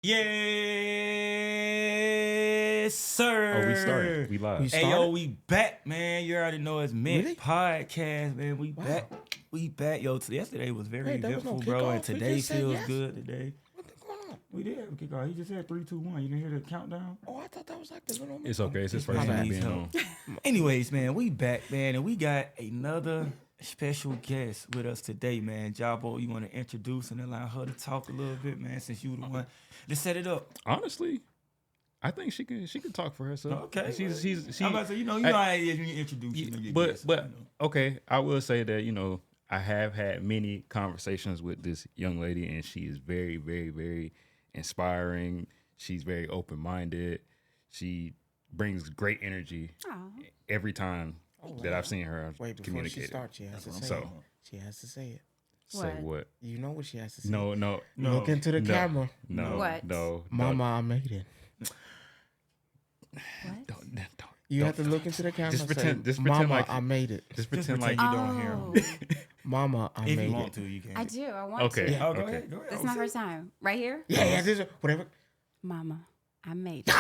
Yes, sir. Oh, we started. We live. Hey, yo, we back, man. You already know it's Mint Really? Podcast, man. We Wow. back. We back. Yo, yesterday was very Wait, there was no eventful, bro. And kickoff? We today just said feels yes? good today. What the going on? We did have a kickoff. He just said 3, 2, 1. You didn't hear the countdown? Oh, I thought that was like the little. It's okay. It's his first My time bad. being on. Anyways, man, we back, man. And we got another special guest with us today, man. Jabo, you want to introduce and allow her to talk a little bit, man, since you the one to set it up. Honestly, I think she can talk for herself. Okay. She's I'm about to say, you know how it is when you introduce your guest, but you know. okay, I will say that, I have had many conversations with this young lady, and she is very, very, very inspiring. She's very open-minded. She brings great energy every time that I've seen her Wait, before communicate. she starts, she has to say So- it. She has to say it. Say what? You know what she has to say. No. Look into the camera. No. What? No. Mama, I made it. What? Don't. You have to look into the camera. Just and pretend- say, just pretend Mama, like- I made it. Just Just pretend like pretend you don't hear Oh, him. Mama, I If made you want it. to, you can. I do. I want Okay. to. Yeah. Oh, go Okay. ahead. Go ahead. This is my first time. Right here? Yeah, this is whatever. Mama, I made it.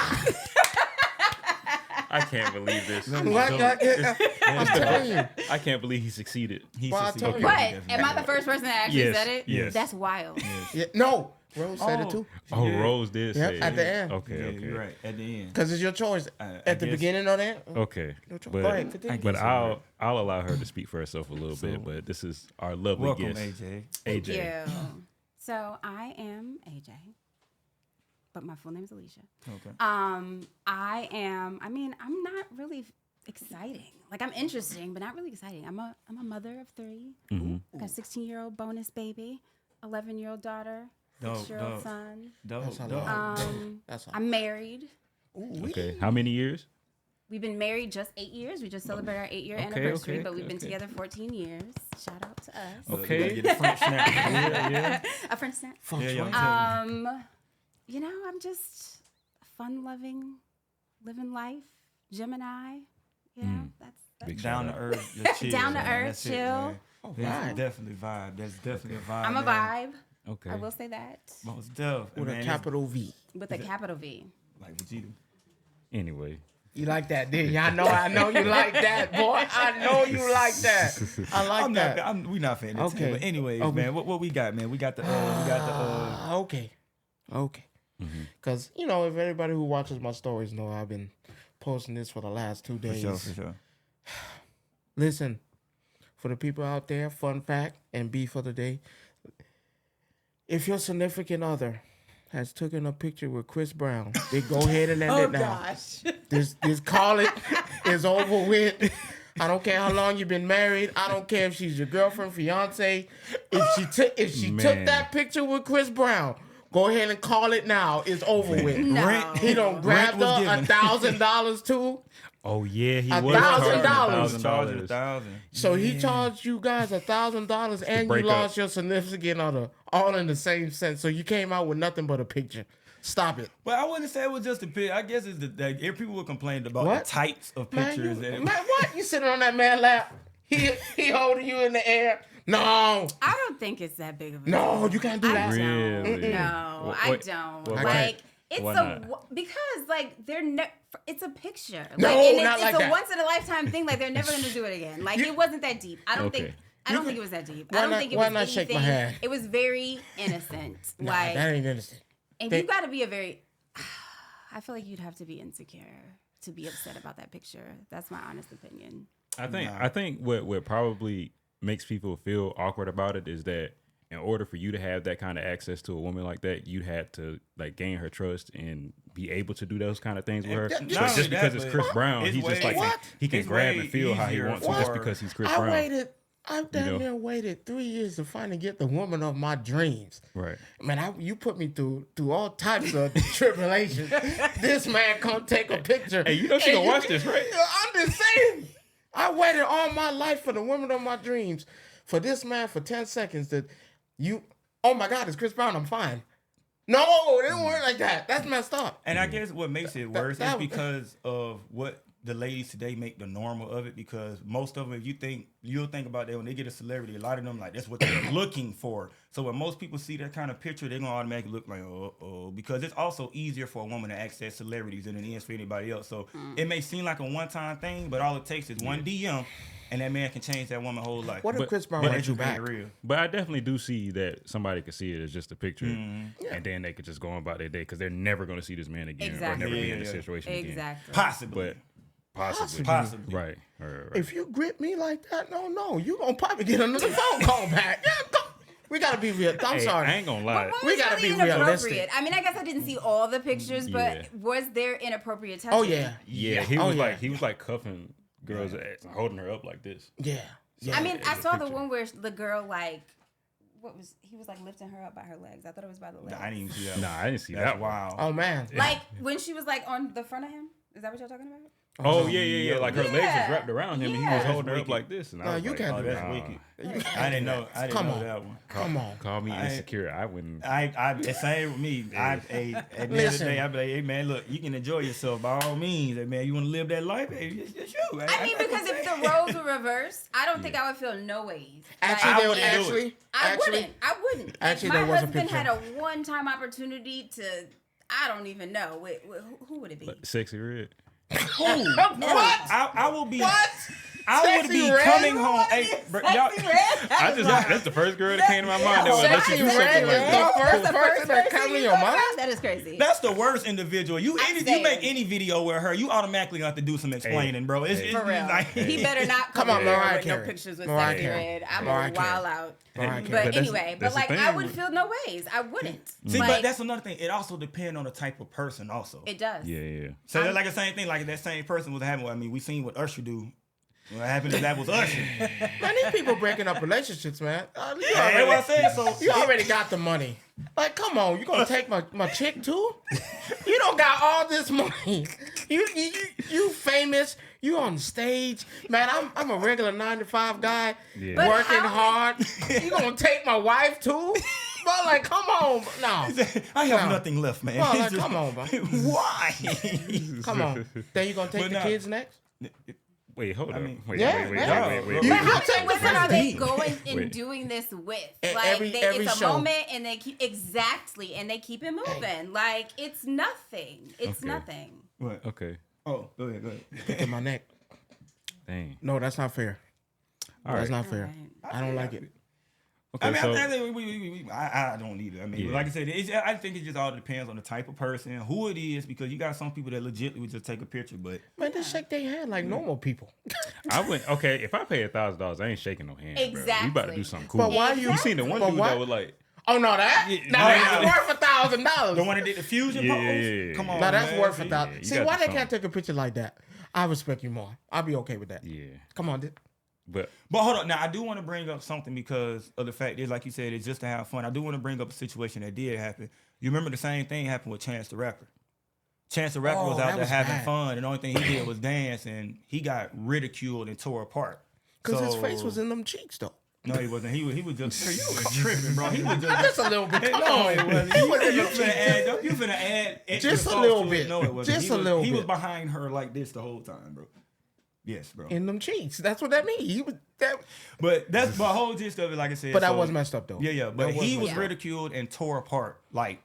I can't believe this. I'm telling you. I can't believe he succeeded. He's Well, I succeeded. told you. What? Definitely. Am I the first person that actually Yes, said it? yes. That's wild. Yeah, no, Rose said it too. Oh, Yeah. Rose did Yep, say it. at the end. Okay, Yeah, okay. you're right. At the end. Because it's your choice. I At the guess- beginning of that. Okay. No choice. But, Go ahead, continue. I but guess I'll allow her to speak for herself a little bit. But this is our lovely Welcome, guest, AJ. Thank AJ. you. So I am AJ, but my full name is Alicia. Okay. I'm not really exciting. Like, I'm interesting, but not really exciting. I'm a mother of 3. Mhm. I got a 16-year-old bonus baby, 11-year-old daughter, Dope, 6-year-old dope. son. Dope, That's a dope. lot. That's all. I'm married. Okay. How many years? We've been married just 8 years. We just celebrated our 8-year Okay, anniversary, okay, but we've been okay. together 14 years. Shout out to us. Okay. You gotta get a French snap. Yeah. A French snap. Funk Yeah, yeah, swing. I'm just fun-loving, living life, Gemini. You know, that's Big Down to shout out. earth, just chill. Down to man. earth, That's it, chill. man. All That's right. definitely vibe. That's definitely a vibe. I'm a man. vibe. Okay. I will say that Most def. With Man, a it's capital V. with a capital V. like Vegeta. Anyway. You like that, didn't you? I know you like that, boy. I know you like that. I like that. We not fan of Okay. But anyways, Okay. man, what we got, man? We got the Okay. Because, if everybody who watches my stories know I've been posting this for the last 2 for days. sure. Listen, for the people out there, fun fact and B for the day. If your significant other has taken a picture with Chris Brown, then go ahead and end it now. gosh. This call it is over with. I don't care how long you've been married. I don't care if she's your girlfriend, fiance. If she took Man. that picture with Chris Brown, go ahead and call it now. It's over with. No. He don't grab was her given. $1,000 too. Oh yeah, he was $1,000. Charging $1,000. $1,000. So he charged you guys $1,000 and you break lost up. your significant other, all in the same sense. So you came out with nothing but a picture. Stop it. But I wouldn't say it was just a picture. I guess it's if people were complaining about What? the types of Man, pictures. man, what? You sitting on that man lap? He holding you in the air? No. I don't think it's that big of a No, deal. you can't do I that. don't. Really? No, Wh- I what- don't. why- Like, it's why a not? because like they're it's a picture. No, like, and not it's like a that. once in a lifetime thing. Like they're never gonna do it again. Like it wasn't that deep. I don't Okay. think. I don't think it was that deep. Why I don't not- think it why was not shake my anything- hand? It was very innocent. Nah, like, that ain't innocent. and you got to be a very. I feel like you'd have to be insecure to be upset about that picture. That's my honest opinion. I think what probably makes people feel awkward about it is that in order for you to have that kind of access to a woman like that, you had to like gain her trust and be able to do those kind of things with her. Not So only just that, because it's but Chris Brown, it's he's just way- like What? he can It's grab way and feel how he easier wants to just for- because he's Chris I Brown. damn near waited 3 years to finally get the woman of my dreams. Right. Man, you put me through all types of tribulations. This man come take a picture. Hey, you know she And gonna watch this, right? I'm just saying. I waited all my life for the woman of my dreams. For this man for 10 seconds that oh my God, it's Chris Brown, I'm fine. No, it didn't work like that. That's messed up. And I guess what makes it worse is that- because of what the ladies today make the normal of it, because most of them, if you'll think about that when they get a celebrity, a lot of them like that's what they're looking for. So when most people see that kind of picture, they're gonna automatically look like, because it's also easier for a woman to access celebrities than it is for anybody else. So it may seem like a one-time thing, but all it takes is one DM, and that man can change that woman's whole life. What if Chris Brown let you back? Real. But I definitely do see that somebody could see it as just a picture, and then they could just go about their day because they're never going to see this man again, Exactly. or never be in this situation again. Exactly. Possibly. But possibly. Right. If you grip me like that, no, you gonna probably get another phone call back. Yeah, we gotta be real. I'm sorry. I ain't gonna lie. But what We was gotta really be realistic. inappropriate? I mean, I guess I didn't see all the pictures, but was there inappropriate touching? Oh yeah, Yeah, he was like cuffing girls' ass and holding her up like this. yeah. I mean, I the saw the picture. one where the girl he was like lifting her up by her legs. I thought it was by the legs. I didn't even see that. Nah, I didn't see That's that. wild. Oh man. Like when she was like on the front of him. Is that what y'all talking about? Oh yeah. Like her legs was wrapped around him, and he was Yeah. holding her up like this. And I No, was you like, can't do that's that. wicked. You I didn't know. I didn't Come know on. that one. Come on. Call me insecure. I wouldn't. The same with me. At the end of the Listen. day, I be like, hey man, look, you can enjoy yourself by all means. Hey man, you want to live that life? Hey, it's you. I mean, because if the roles were reversed, I don't think I would feel no ways. Actually, Like, they would wouldn't I wouldn't. Actually, If there my was a husband picture. had a one-time opportunity to, I don't even know. Who would it be? Sexy red. I will be. What? I would Sexy be red? coming home. Hey, bro, y'all, That's the first girl that came to my mind. That was let's Sexy just do red something like is that. the first person that comes to your mind. That is crazy. that's the worst individual. You saying. make any video with her, you automatically have to do some explaining, bro. It's For real. like, He better not Come come on, on, there Mariah with no Carey. pictures with Mariah Sexy Carey. Red. I'm Mariah gonna wild Carey. out. Mariah Carey. But But anyway, that's the like thing. I would feel no ways. I wouldn't. See, Like, but that's another thing. It also depends on the type of person, also. it does. Yeah. So that's like the same thing. Like that same person was having. I mean, we seen what Usher do. What happened if that was Usher? Man, these people breaking up relationships, man. You That's already, what I said. So you already got the money. Like, come on, you gonna take my chick too? You don't got all this money. You famous. You on stage, man. I'm a regular 9-to-5 guy, Yeah. But working how- hard. You gonna take my wife too? But like, come on, no. I have No. nothing left, man. Well, It's like, just- come on, bro. Why? Come on. Then you gonna take But the nah. kids next? Wait, hold up. mean, Wait. yeah. You- But You how take many the women are first they beat. going and Wait. doing this with? Every It's a show. moment, and they keep and they keep it moving. Like it's nothing. It's Okay. nothing. What? Okay. Oh, go ahead. In my neck. Dang. No, that's not fair. All That's right. not fair. Right. I don't like it. Okay. I mean, So I don't either. I mean, Yeah. like I said, I think it just all depends on the type of person, who it is, because you got some people that legitimately would just take a picture, but Man, just shake their hand like normal people. I went. Okay, if I pay $1,000, I ain't shaking no hand. Bro. We about to Exactly. do something cool. But why You seen the one But dude why- that was like, Oh no, that now no, that's no. worth $1,000. the one that did the fusion Yeah, pose, yeah, yeah, come yeah. on, Now that's man. worth See? $1,000. you See, got why to they do can't take a picture like that? I respect you more. I'll be okay with that. yeah. Come on, dude. But But hold on, now I do want to bring up something because of the fact is, like you said, it's just to have fun. I do want to bring up a situation that did happen. You remember the same thing happened with Chance the Rapper. Chance the Rapper Oh, was that out there was having bad. fun, and the only thing he did was dance, and he got ridiculed and tore apart. Because his So- face was in them cheeks, though. No, he wasn't. He was just you was tripping, bro. He was just Just a little bit. Come No, on. it wasn't. He was in You them finna cheeks. add. You finna add. extra Just a sauce little to it. bit. No, it wasn't. Just He a was- little He was bit. behind her like this the whole time, bro. Yes, bro. In them cheeks. That's what that means. He was that. But that's the whole gist of it. Like I said, But that so- was messed up, though. Yeah. But That was he was messed up. ridiculed and tore apart. Like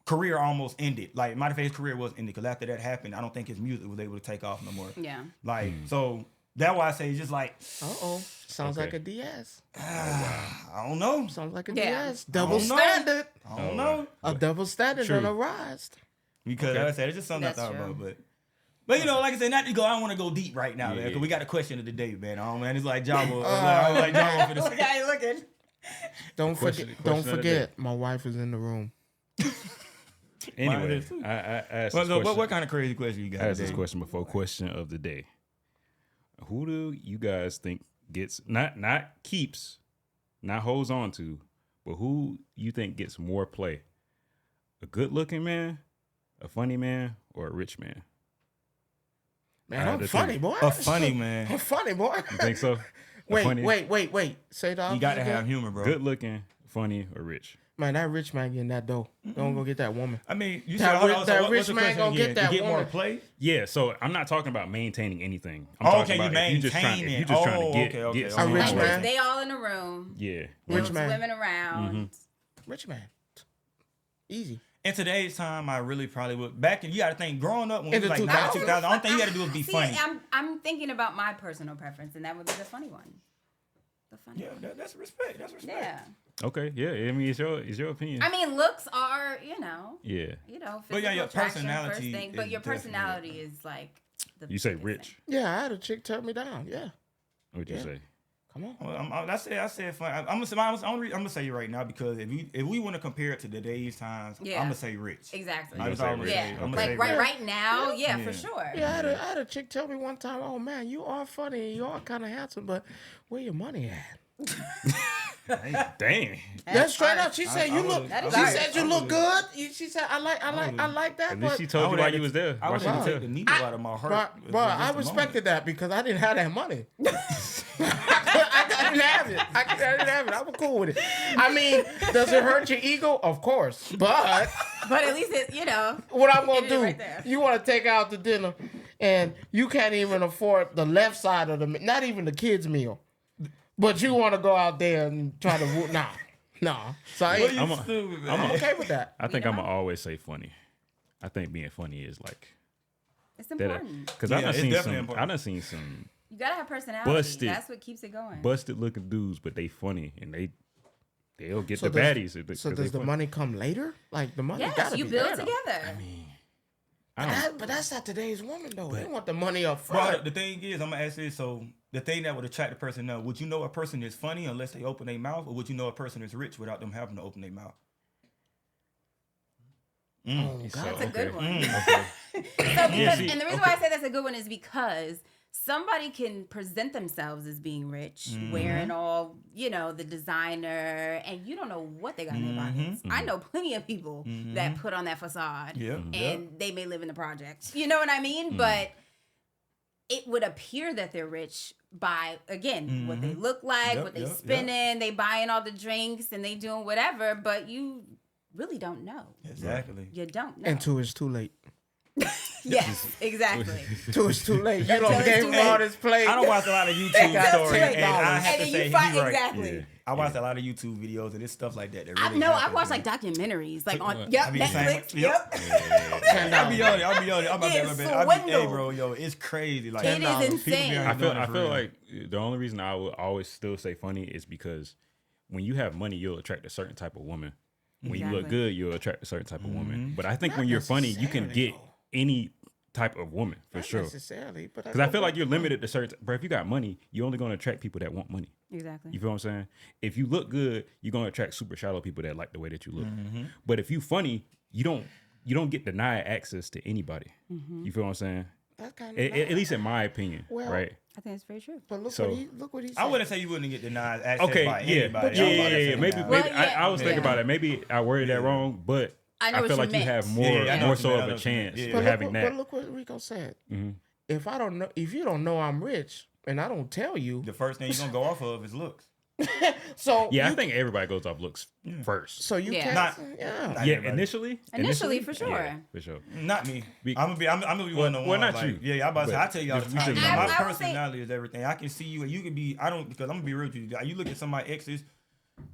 career almost ended. Like matter of fact, his career was ended because after that happened, I don't think his music was able to take off no more. Yeah. Like so. That's why I say it's just like Uh-oh. Sounds Okay. like a DS. I don't know. Sounds like a Yeah. DS. Double don't know. standard. I don't know. A double standard True. on a rise. Because Okay. like I said, it's just something That's I thought true. about. But you know, like I said, not to go. I don't want to go deep right now, man, Yeah. because we got a question of the day, man. Oh man, it's like Java. like Java for the Look how you looking. Don't Question- forget. question Don't of the forget. My wife is in the room. anyway, is too. I asked Well, this so question. what kind of crazy question you got? I asked this today? question before. Question of the day: who do you guys think gets not keeps, not holds on to, but who you think gets more play? A good-looking man, a funny man, or a rich man? Man, Out of I'm the funny, three. boy. A funny man. I'm funny, boy. You think so? A funny- Wait. Say that. You got to have humor, bro. Good-looking, funny, or rich? Man, that rich man getting that dough. Don't go get that woman. I mean, you That said hold rich- on, that what's rich the man question gonna again? get that You get more woman. play? Yeah, so I'm not talking about maintaining anything. I'm Oh, talking okay, about if you just trying maintaining. to Oh, get, okay, get okay. A rich Like, man. they all in a room. Yeah. There Rich was man. women around. Rich man. Easy. In today's time, I really probably would. Back in, you got to think, growing up when In we was the like 2000s. 2000, the only thing you got to do is be See, funny. I'm thinking about my personal preference, and that would be the funny one. The funny Yeah, one. that's respect. That's respect. Yeah. Okay. Yeah. I mean, it's your opinion. I mean, looks are, yeah. physical But yeah, your attraction, personality first thing, but is your definitely personality is like the You say biggest rich. thing. Yeah, I had a chick turn me down. Yeah. What'd you Yeah. say? Come on. Well, I said fun. I'm gonna say you right now because if we want to compare it to today's times, Yeah. I'm gonna say rich. Exactly. I just say always rich. say, Yeah. I'm gonna Like say right, rich. right now, yeah, Yeah. for sure. Yeah, I had a chick tell me one time, "Oh man, you are funny and you are kind of handsome, but where your money at?" Dang. That's straight art. up. She said, I "You would've- look." That is She art. said, "You look good." She said, "I like that." And then But she told you why you was there. I Why would she have tell? taken the needle out of my heart. Bro, I respected that because I didn't have that money. I didn't have it. I didn't have it. I was cool with it. I mean, does it hurt your ego? Of course. But But at least it, what I'm gonna It is do? right there. You want to take her out to dinner, and you can't even afford the left side of the, not even the kids' meal, but you want to go out there and try to nah. So I ain't, I'm stupid, man. I'm okay with that. I think You I'm know? gonna always say funny. I think being funny is like it's that. important. Because Yeah, I done it's seen definitely some. important. I done seen some You gotta have personality. Busted. That's what keeps it going. busted looking dudes, but they funny and they'll get the does- baddies. So does the money come later? Like the money Yes, gotta you be build there, though. together. But that's not today's woman though. They want the money up Bro, front. the thing is, I'm gonna ask this. So the thing that would attract a person now, would you know a person is funny unless they open their mouth, or would you know a person is rich without them having to open their mouth? Oh So, God. That's a good one. Okay. So because, see, and the reason why I say that's a good one is because somebody can present themselves as being rich, wearing all, the designer, and you don't know what they got in their pockets. I know plenty of people that put on that facade, Yep, and yep. they may live in the projects. You know what I mean? But it would appear that they're rich by, again, what they look like, Yep, what they yep, spending, they buying all the drinks, and they doing whatever, but you really don't know. Exactly. You don't know. And two is too late. Yes, exactly. Two is too late. You Until don't it's gave too him late. all this play. I don't watch a lot of YouTube got stories, $2, and I have And to then say, you find he right. exactly. Yeah. I watched a lot of YouTube videos and it's stuff like that. That I really know. I happens, watch man. like documentaries, like on I yep be the same Netflix. way. Yep. I'll be on it. I'm Get hey, swindled. bro, yo, it's crazy. Like It is people be insane. out I here doing it feel for feel real. like the only reason I would always still say funny is because when you have money, you'll attract a certain type of woman. When you look Exactly. good, you'll attract a certain type of woman. Mm-hmm. But I think Not when you're funny, you can necessarily, get though. any type of woman for Not sure. necessarily, but Because I feel like you're limited to certain. But if you got money, you're only going to attract people that want money. Exactly. You feel what I'm saying? If you look good, you're going to attract super shallow people that like the way that you look. Mm-hmm. But if you funny, you don't get denied access to anybody. You feel what I'm saying? that's kind At least in my opinion, Well, right? I think it's very true. But look So- what he said. I wouldn't say you wouldn't get denied access Okay, by yeah, anybody. but I'm about to say maybe, that. Well, I was thinking yeah. about it. Maybe I worded that wrong, but I know I what feel you like you meant. have more, Yeah, I know more what you so meant. I of know a what you meant. chance Yeah. for But having but that. look what Rico said. If you don't know I'm rich and I don't tell you, The first thing you're gonna go off of is looks. so Yeah, I you, think everybody goes off looks first. so you Yeah. can't. Not- yeah. Not Yeah, everybody. initially, for sure. Yeah, for sure. Not me. Be- I'm gonna be one of the Well, ones. not like, you. Yeah, I'm about to say. But I tell you all the you time. should My know. I would say- personality is everything. I can see you, and you can be. I don't because I'm gonna be real with you. You look at some of my exes.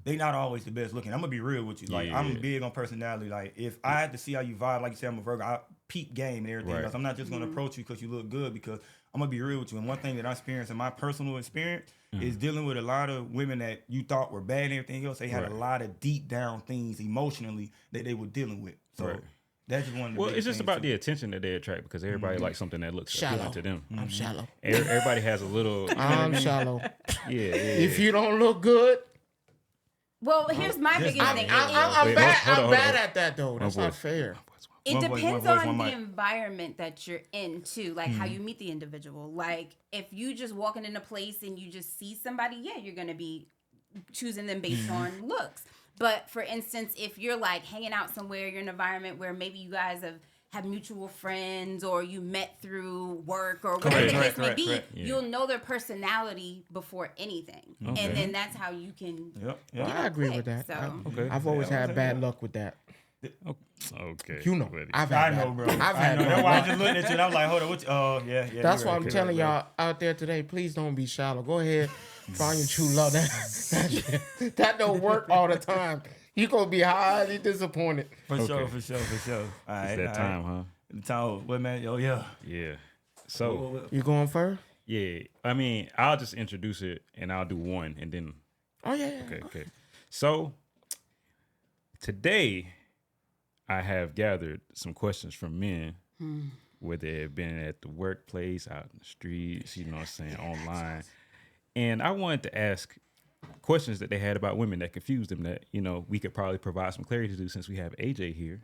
They not always the best looking. I'm gonna be real with you. Like Yeah. I'm big on personality. Like if I had to see how you vibe, like you said, I'm a Virgo. I peep game and everything Right. else. I'm not just gonna approach you because you look good. Because I'm gonna be real with you. And one thing that I experienced in my personal experience is dealing with a lot of women that you thought were bad and everything else. They had Right. a lot of deep down things emotionally that they were dealing with. So Right. that's just one of the. Well, biggest it's just things about too. the attention that they attract because everybody likes something that looks Shallow. appealing to them. I'm shallow. Everybody has a little. I'm shallow. Yeah. If you don't look good, Well, here's my biggest I'm thing. Wait, bad. hold on, I'm hold bad on. at that though. That's One not voice. fair. It One voice, depends one voice, on one the mic. environment that you're in too, like how you meet the individual. Like if you just walking in a place and you just see somebody, yeah, you're gonna be choosing them based on looks. But for instance, if you're like hanging out somewhere, you're in an environment where maybe you guys have have mutual friends or you met through work or whatever the case may be, you'll know their personality before anything. And then that's how you can. Well, I agree with that. So. I've always had bad luck with that. Okay. You know, buddy. I know, bro. I've had That's bad why I luck. just looked at you and I'm like, hold on, yeah. That's you're why right. I'm telling y'all out there today, please don't be shallow. Go ahead, find your true love. That don't work all the time. You gonna be highly disappointed. For sure. All right, It's that time, huh? Time. What, man? Oh, yeah. Yeah. So, You going first? yeah. I mean, I'll just introduce it and I'll do one and then. Oh yeah. Okay. So, today, I have gathered some questions from men, whether it have been at the workplace, out in the streets, you know what I'm saying, online. And I wanted to ask questions that they had about women that confused them that, you know, we could probably provide some clarity to since we have AJ here.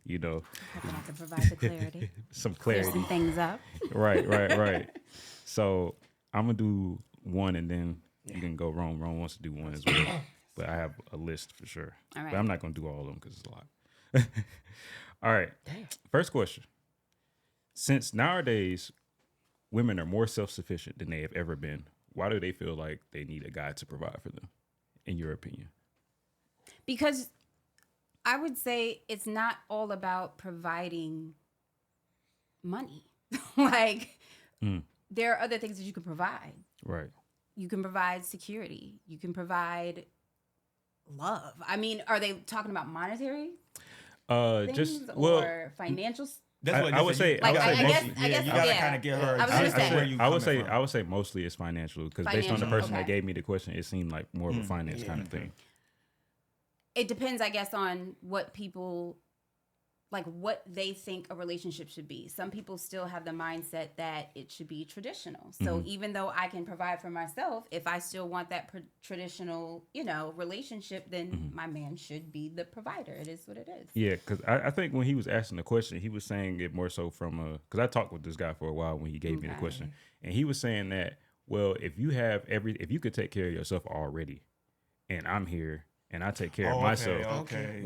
You know, Hoping I can provide the clarity. some Clear clarity. some things up. Right. So I'm gonna do one and then you can go wrong. Ron wants to do one as well. But I have a list for sure. All right. But I'm not gonna do all of them because it's a lot. All right. First question. Since nowadays women are more self-sufficient than they have ever been, why do they feel like they need a guy to provide for them, in your opinion? Because I would say it's not all about providing money. Like, there are other things that you can provide. Right. You can provide security. You can provide love. I mean, are they talking about monetary things Just or financial? That's what I would say. Like, I would say I mostly. guess, you gotta yeah. kind of get her. I was gonna exactly say- where you I would coming say from. I would say mostly it's financial because based on the Financial, person that okay. gave me the question, it seemed like more of a finance kind of thing. It depends, I guess, on what people like, what they think a relationship should be. Some people still have the mindset that it should be traditional. So even though I can provide for myself, if I still want that traditional, relationship, then my man should be the provider. It is what it is. Yeah, because I think when he was asking the question, he was saying it more so from because I talked with this guy for a while when he gave me the question, and he was saying that, well, if you could take care of yourself already, and I'm here and I take care of myself, Okay.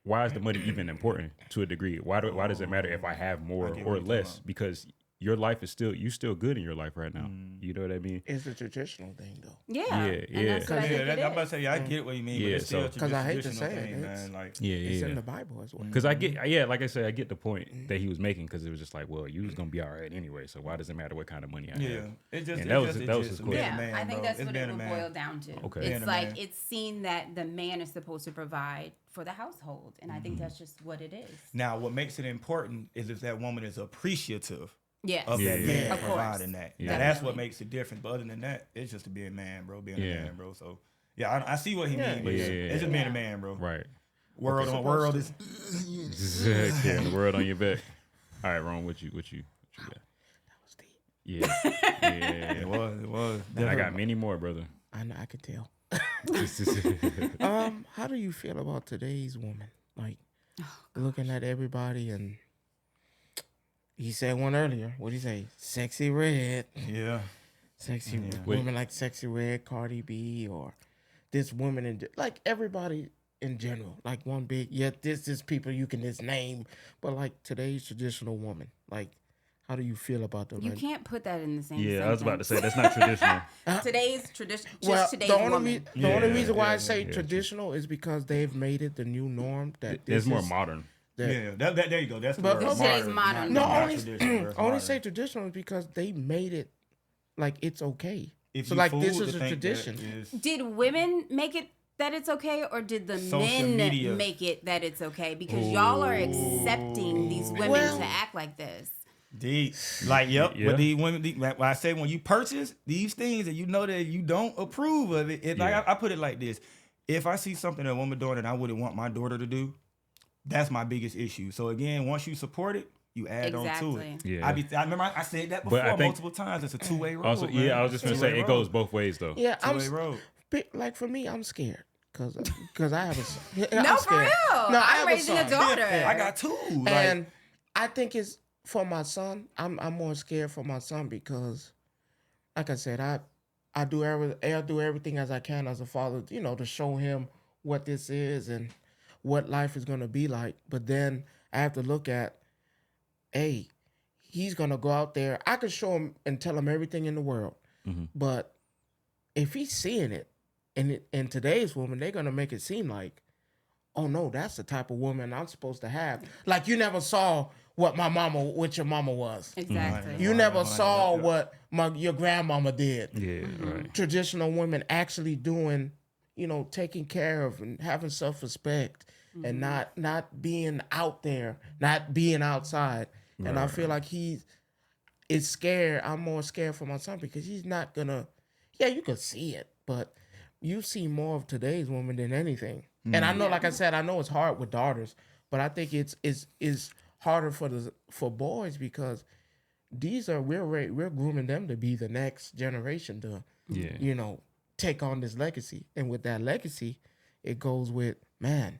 why is the money even important to a degree? Why does it matter if I have more get what or you're less? talking about. Because your life is still good in your life right now. You know what I mean? It's a traditional thing though. Yeah. Yeah, And yeah. that's what I think it I'm about to is. say, I get what you mean, but Yeah, it's still so- a 'Cause I hate to traditional say it, thing, it's- man. Like, It's in the Bible as well. Because I get, like I said, I get the point that he was making because it was just like, well, you was gonna be all right anyway, so why does it matter what kind of money I have? yeah, it's just And that was his question. being a Yeah, man, I think bro. that's It's what being it a would man. boil down to. Okay. Being It's a like man. it's seen that the man is supposed to provide for the household, and I think that's just what it is. Now, what makes it important is if that woman is appreciative Yes. of that man Of course. providing that. Yeah. Now, that's what Definitely. makes it different. But other than that, it's just to be a man, bro. Being Yeah. a man, bro. So, yeah, I see what he means. Yeah, yeah, It's just being a man, bro. Right. World Okay. on world is. Carrying the world on your back. All right, Ron, what you got? That was deep. Yeah. It was. And I got many more, brother. I know. I can tell. How do you feel about today's woman? Like looking at everybody, and he said one earlier. What did he say? Sexy red, Yeah. sexy Wait. women like sexy red, Cardi B, or this woman in like everybody in general. Like one big. Yeah, this is people you can just name, but like today's traditional woman. Like, how do you feel about them? You can't put that in the same Yeah, I was about to sentence. say that's not traditional. Today's tradition, just Well, today's the only woman. the only Yeah, reason why I yeah, say yeah, traditional is because they've made it the new norm. That It's this more is- modern. that- Yeah, there you go. That's the But word. today's modern. No, not only traditional, bro. It's only modern. say traditional is because they made it like it's okay. If So you like fool this to is a think that tradition. is- Did women make it that it's okay, or did the Social men media. make it that it's okay? Because y'all are accepting these women Well- to act like this. Deep. Like, yep. Yeah. But these women, when I say when you purchase these things and you know that you don't approve of it, like Yeah. I put it like this: if I see something a woman doing that I wouldn't want my daughter to do, that's my biggest issue. So again, once you support it, you add on to Exactly. it. Yeah. I remember I said that But before I think- multiple times. It's a two-way road. Also, man. yeah, I was just gonna say Two-way it goes road. both ways though. Yeah, Two-way road. like for me, I'm scared because I have a son. No, I'm for scared. real. No, I I'm have raising a son. daughter. I got two. Like, And I think it's for my son. I'm more scared for my son because, like I said, I do everything as I can as a father, to show him what this is and what life is gonna be like. But then I have to look at, hey, he's gonna go out there. I could show him and tell him everything in the world, but if he's seeing it, and today's woman, they're gonna make it seem like, oh no, that's the type of woman I'm supposed to have. Like you never saw what your mama was. Exactly. You never saw what your grandmama did. Yeah, right. Traditional women actually doing, taking care of and having self-respect and not being out there, not being outside. And I feel like is scared. I'm more scared for my son because he's not gonna. Yeah, you can see it, but you see more of today's woman than anything. And I know, like I said, I know it's hard with daughters, but I think it's harder for boys because we're grooming them to be the next generation to take on this legacy. And with that legacy, it goes with, man,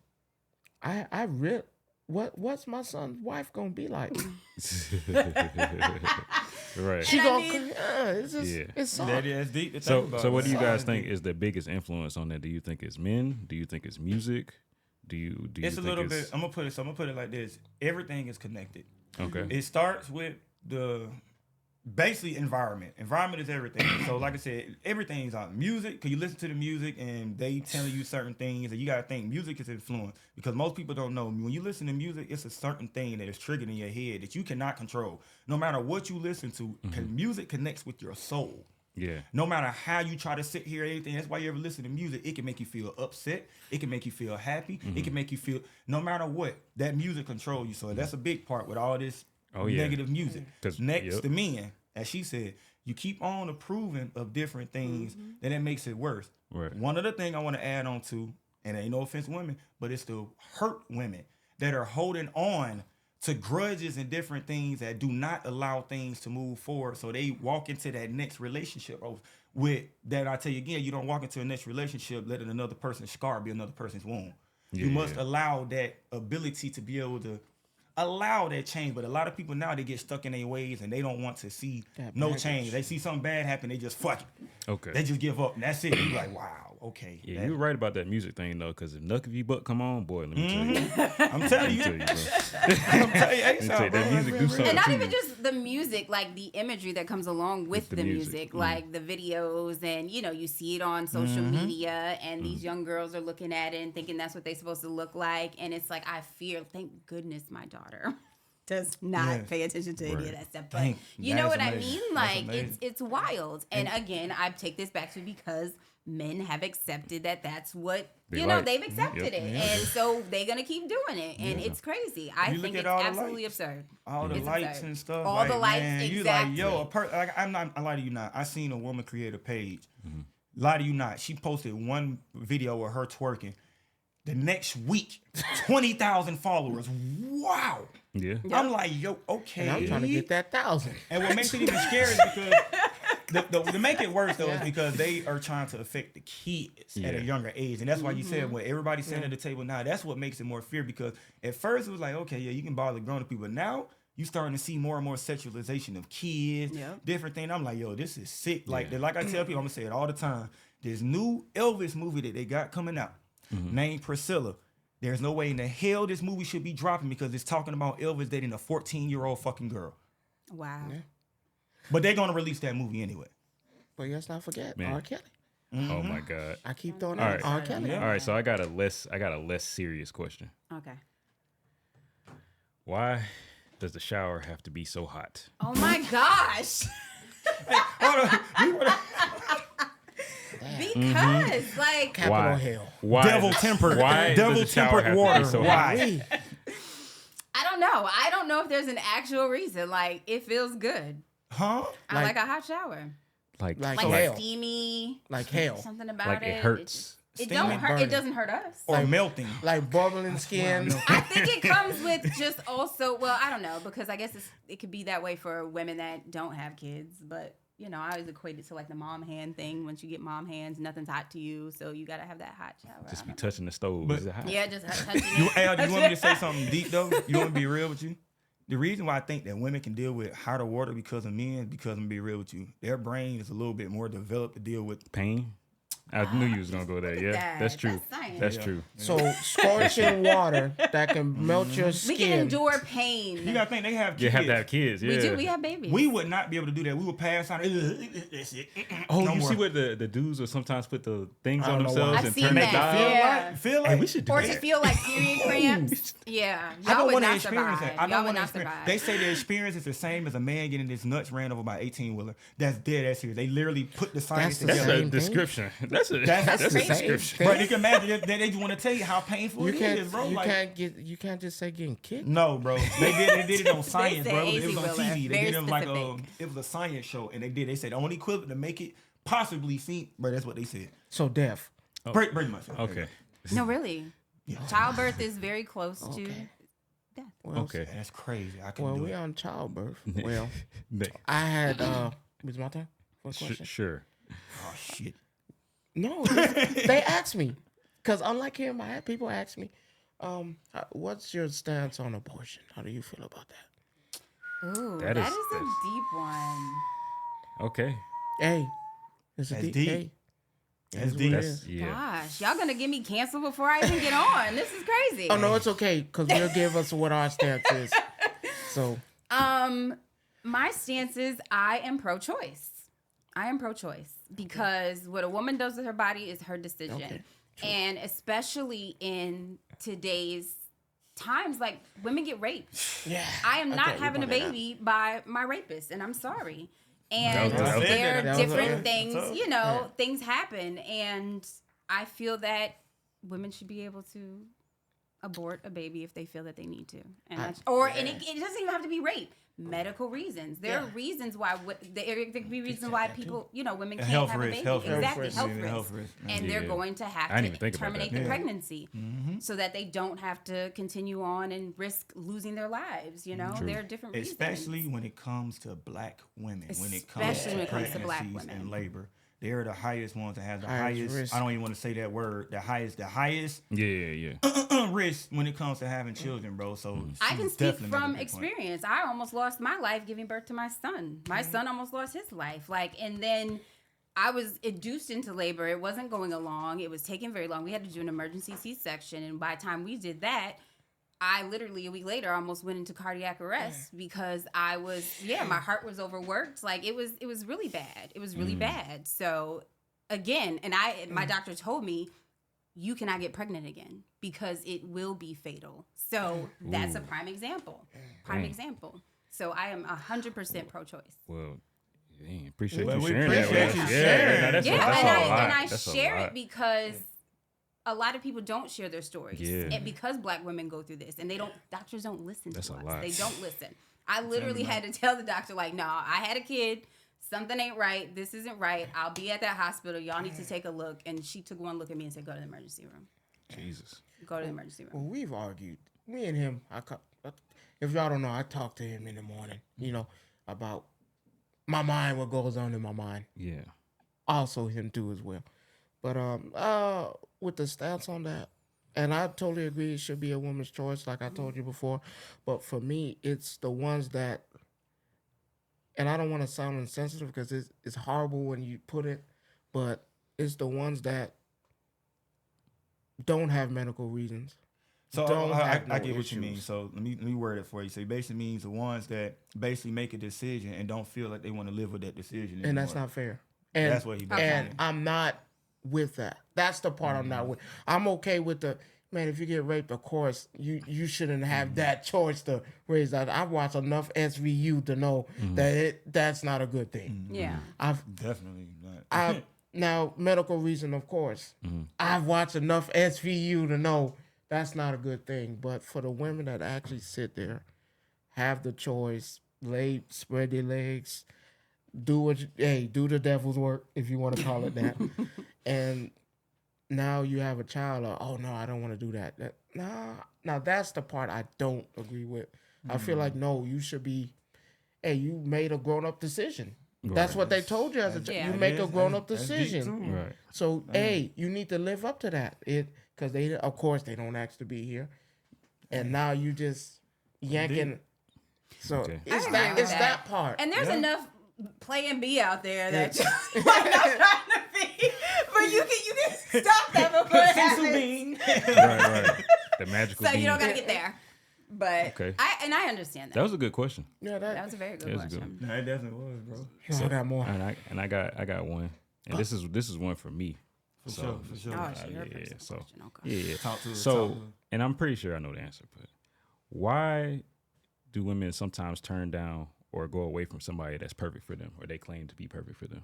I really. What's my son's wife gonna be like? Right. She it's soft. That's deep to think So about. what do you That's guys deep. think is the biggest influence on that? Do you think it's men? Do you think it's music? Do you It's a think little bit. I'm gonna put it like this. Everything is connected. Okay. It starts with the basically environment. Environment is everything. So like I said, everything's on music. Cause you listen to the music and they telling you certain things, and you gotta think music is influence. Because most people don't know when you listen to music, it's a certain thing that is triggered in your head that you cannot control. No matter what you listen to, music connects with your soul. Yeah. No matter how you try to sit here, anything. That's why you ever listen to music. It can make you feel upset. It can make you feel happy. It can make you feel. No matter what, that music control you. So that's a big part with all this negative music. Next to men, as she said, you keep on approving of different things, then it makes it worse. Right. One other thing I want to add on to, and ain't no offense to women, but it's the hurt women that are holding on to grudges and different things that do not allow things to move forward. So they walk into that next relationship with that. I tell you again, you don't walk into a next relationship letting another person's scar be another person's wound. You must allow that ability to be able to allow that change. But a lot of people now, they get stuck in their ways and they don't want to see no change. They see something bad happen, they just fuck it. Okay. They just give up, and that's it. You like, wow, okay. Yeah, you're right about that music thing though, because if Nuck If You Buck come on, boy, let me tell you. I'm telling you. Let me tell you, bro. I'm telling you, Let me tell you, that music do something And not to even you. just the music, like the imagery that comes along with the music, like the videos, and you see it on social media, and these young girls are looking at it and thinking that's what they're supposed to look like, and it's like, I fear, thank goodness my daughter does not pay attention to any of that stuff. But you know what I mean? Like it's wild. And again, I take this back to because men have accepted that that's what they've accepted it, and so they're gonna keep doing it, and it's crazy. I think it's absolutely absurd. All the It's lights absurd. and stuff. All like, the lights, man, exactly. You like, yo, I'm not. I lie to you not. I seen a woman create a page. Lie to you not. She posted one video of her twerking. The next week, 20,000 followers. Wow. Yeah. I'm like, yo, okay. And I'm trying to get that 1,000. And what makes it even scary is because to make it worse though is because they are trying to affect the kids at a younger age, and that's why you said what everybody's saying at the table now. That's what makes it more fear, because at first it was like, okay, yeah, you can bother grown people, but now you starting to see more and more sexualization of kids, different things. I'm like, yo, this is sick. Like I tell people, I'm gonna say it all the time. This new Elvis movie that they got coming out, named Priscilla. There's no way in the hell this movie should be dropping because it's talking about Elvis dating a 14-year-old fucking girl. Wow. But they're gonna release that movie anyway. But let's not forget Man. R. Kelly. Oh my God. I keep throwing All out right. R. Kelly. All right, so I got a less serious question. Okay. Why does the shower have to be so hot? Oh my gosh. Hold on. Because like Capital Why? hell. Why? Devil tempered. Why Devil does the shower tempered have to be water. so Why? hot? I don't know. I don't know if there's an actual reason. Like it feels good. Huh? I like a hot shower. Like Like Like hell. steamy. Like hell. Something about Like it hurts. It Steamy don't and hurt. It burning. doesn't hurt us. Or melting. Like bubbling skin. I think it comes with just also. Well, I don't know, because I guess it could be that way for women that don't have kids. But I always equate it to like the mom hand thing. Once you get mom hands, nothing's hot to you, so you gotta have that hot shower. just be touching the stove. But- Is it hot? Yeah, just touching You, it. Al, do you want me to say something deep though? You want me to be real with you? The reason why I think that women can deal with hotter water because of men, because I'm gonna be real with you, their brain is a little bit more developed to deal with. Pain. I knew you was gonna go there. Yeah, that. that's true. That's science. That's Yeah. true. So scorching water that can melt your We skin. can endure pain. You gotta think they have kids. You have to have kids. Yeah. We do. We have babies. We would not be able to do that. We would pass out. That's it. Oh, No you more. see what the dudes will sometimes put the things I on don't know themselves why. and I've seen turn that. it dial? Feel Yeah. like, feel like. Hey, we should do or that. to feel like period cramps. Yeah. I Y'all don't would want to not experience survive. that. I Y'all don't would want to not experience. survive. They say the experience is the same as a man getting his nuts ran over by 18-wheeler. That's dead ass serious. They literally put the science the That's together. a same thing. description. That's a That's that's a the same description. thing. But you can imagine that they just want to tell you how painful You it can't. is, bro. You Like, you can't just say getting kicked. no, bro. They did it on science, said bro. It was on 18-wheeler. TV. They Very did it like specific. it was a science show, and they said the only equivalent to make it possibly seem, bro. That's what they said. So deaf. Pretty much. Okay. No, really. Childbirth is very close to Okay. death. Well, Okay. That's crazy. I can Well, do we it. on childbirth. Well, Ne- I had. Was my turn? First question. Sure. Oh shit. No, they asked me because unlike him, I had people ask me, "What's your stance on abortion? How do you feel about that?" Ooh, That that is- is a deep one. Okay. Hey, it's a That's deep. deep. Hey, That's it's what deep. it That's is. yeah. Gosh, y'all gonna get me canceled before I even get on. This is crazy. Oh no, it's okay because we'll give us what our stance is. So My stance is I am pro-choice. I am pro-choice because what a woman does with her body is her decision. Okay, And especially in today's times, like women get raped. yeah, I am not Okay, we having a brought that up. baby by my rapist, and I'm sorry. And That was- there are that was- different that's things, tough. you know, things happen. And I feel that women should be able to abort a baby if they feel that they need to. And it doesn't even have to be rape. Medical reasons. There are reasons why there could be reasons why people, you know, women can't Health have risk, a baby. health risk. Exactly, risk. health Yeah, risk. health risk. And they're Yeah. going to have I didn't even to think about terminate that. the Yeah. pregnancy so that they don't have to continue on and risk losing their lives. You know, there are different reasons. Especially when it comes to black women, when it comes Especially to when it comes to black pregnancies women. and labor, they're the highest ones that have the Highest highest. risk. I don't even want to say that word. The highest Yeah. risk when it comes to having children, bro. So I can she's speak definitely making from a good point. experience. I almost lost my life giving birth to my son. My son almost lost his life. And then I was induced into labor. It wasn't going along. It was taking very long. We had to do an emergency C-section. And by the time we did that, I literally a week later almost went into cardiac arrest because I was, my heart was overworked. Like it was really bad. It was really bad. So again, my doctor told me, you cannot get pregnant again because it will be fatal. So that's a prime example. Example. So I am 100% pro-choice. Well, dang, appreciate Well, you we sharing appreciate that. you with us. sharing. no, that's Yeah, a, that's and a lot. I That's a share lot. it because a lot of people don't share their stories. Yeah. And because black women go through this and doctors don't listen That's to a us. lot. They don't listen. I literally had to tell the doctor, like, no, I had a kid. Something ain't right. This isn't right. I'll be at that hospital. Y'all need to take a look. And she took one look at me and said, go to the emergency room. Jesus. Go to the emergency room. Well, we've argued. Me and him. If y'all don't know, I talk to him in the morning. You know about my mind, what goes on in my mind. Yeah. Also him too as well. But with the stance on that, and I totally agree, it should be a woman's choice, like I told you before. But for me, it's the ones that, and I don't want to sound insensitive because it's horrible when you put it, but it's the ones that don't have medical reasons. So Don't I have no get what you mean. issues. So let me word it for you. So it basically means the ones that basically make a decision and don't feel like they want to live with that decision. And that's anymore. not fair. And, That's what he basically and mean. I'm not with that. That's the part I'm not with. I'm okay with the man. If you get raped, of course you shouldn't have that choice to raise that. I've watched enough SVU to know that that's not a good thing. Yeah. I've Definitely not. now medical reason, of course. I've watched enough SVU to know that's not a good thing. But for the women that actually sit there, have the choice, spread their legs, do the devil's work if you want to call it that, and now you have a child. Oh no, I don't want to do that. Now that's the part I don't agree with. I feel like no, you should be. Hey, you made a grown up decision. That's what they told you as a child. Yeah. You make a grown up That's deep decision. too. Right. So, hey, you need to live up to that. Because they, of course, they don't ask to be here, and now you just yanking. So Okay. it's I agree that with it's that. that part. And there's Yeah. enough plan B out there that I'm not trying to be. But you can stop that before it happens. Right. The magical So bean. you don't gotta get there. But Okay. I understand that. That was a good question. Yeah, That was a very good That was question. No, it definitely was, bro. I got more. And I got one. And this is one for me. For sure. Oh, so your yeah, personal so question. Okay. yeah. Talk to us. So, and I'm pretty sure I know the answer, but why do women sometimes turn down or go away from somebody that's perfect for them, or they claim to be perfect for them?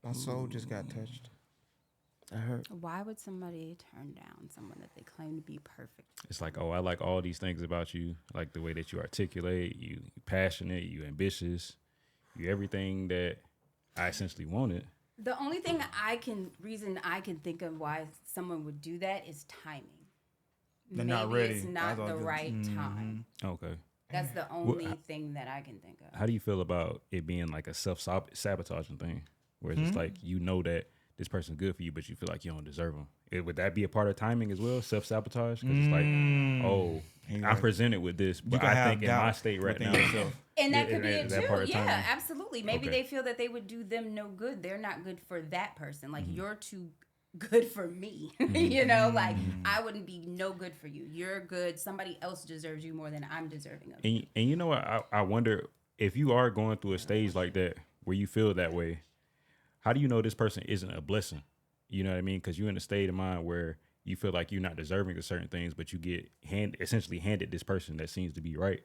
My soul just got touched. I heard. Why would somebody turn down someone that they claim to be perfect? It's like, oh, I like all these things about you, like the way that you articulate, you passionate, you ambitious, you everything that I essentially wanted. The only reason I can think of why someone would do that is timing. They're Maybe not ready. it's not That's all the good. right time. Okay. That's the only thing that I can think of. How do you feel about it being like a self-sabotaging thing, where it's just like you know that this person's good for you, but you feel like you don't deserve them? Would that be a part of timing as well, self-sabotage? Because it's like, oh, I'm presented with this, but I think in my state right now, And that could be is it that too. part of timing? Yeah, absolutely. Maybe Okay. they feel that they would do them no good. They're not good for that person. Like, you're too good for me. You know, like, I wouldn't be no good for you. You're good. Somebody else deserves you more than I'm deserving of you. And you know what? I wonder if you are going through a stage like that where you feel that way, how do you know this person isn't a blessing? You know what I mean? Because you're in a state of mind where you feel like you're not deserving of certain things, but you get essentially handed this person that seems to be right.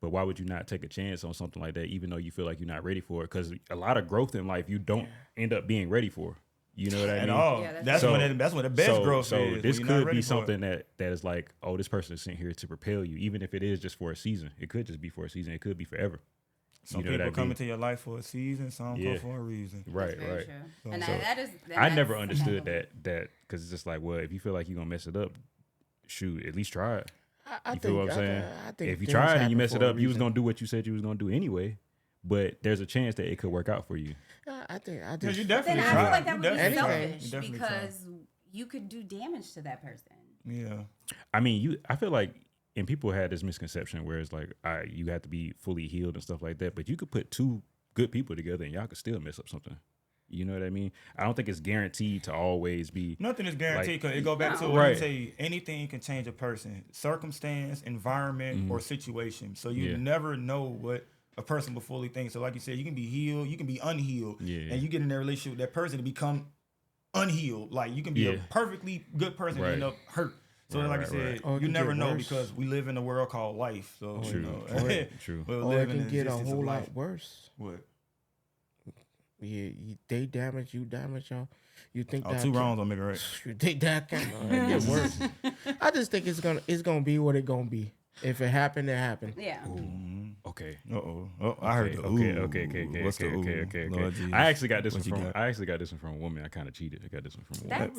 But why would you not take a chance on something like that, even though you feel like you're not ready for it? Because a lot of growth in life you don't end up being ready for. You know what I mean? At all. Yeah, that's when the best growth so is. this when you're not could ready be for something that is like, oh, this person is sent here to propel you, even if it is just for a season. It could just be for a season. It could be forever. Some You know people what I come mean? into your life for a season, some Yeah. come for a reason. Right, That's very right. true. And So, that is. I never understood that because it's just like, well, if you feel like you're gonna mess it up, shoot, at least try it. I You feel what I'm saying? I think If you things tried and you happen mess it for a up, you was reason. gonna do what you said you was gonna do anyway. But there's a chance that it could work out for you. I think I Because just you Then definitely I try. feel like that You would be definitely try. selfish You definitely try. because you could do damage to that person. Yeah. I mean, I feel like, and people had this misconception where it's like, you have to be fully healed and stuff like that. But you could put two good people together and y'all could still mess up something. You know what I mean? I don't think it's guaranteed to always be. Nothing is guaranteed because it go back to No. what Right. I tell you. Anything can change a person, circumstance, environment, or situation. So you Yeah. never know what a person will fully think. So like you said, you can be healed, you can be unhealed, Yeah. and you get in that relationship with that person to become unhealed. Like you can be a Yeah. perfectly good person Right. and end up hurt. So Right, like I right, said, right. Or it you can never get know worse. because we live in a world called life. So True. you know, True. we're or it living can in get a existence whole of lot life. worse. What? They damage, you damage y'all. You think Oh, that two wrongs don't make it right. You think that can get worse? I just think it's gonna be what it gonna be. If it happened, it happened. Yeah. Okay. Uh-oh. Oh, I heard the Okay. What's the ooh? Okay. Lord Jesus. I actually got this What one you from. got? I actually got this one from a woman. I kind of cheated. I got this one from a woman.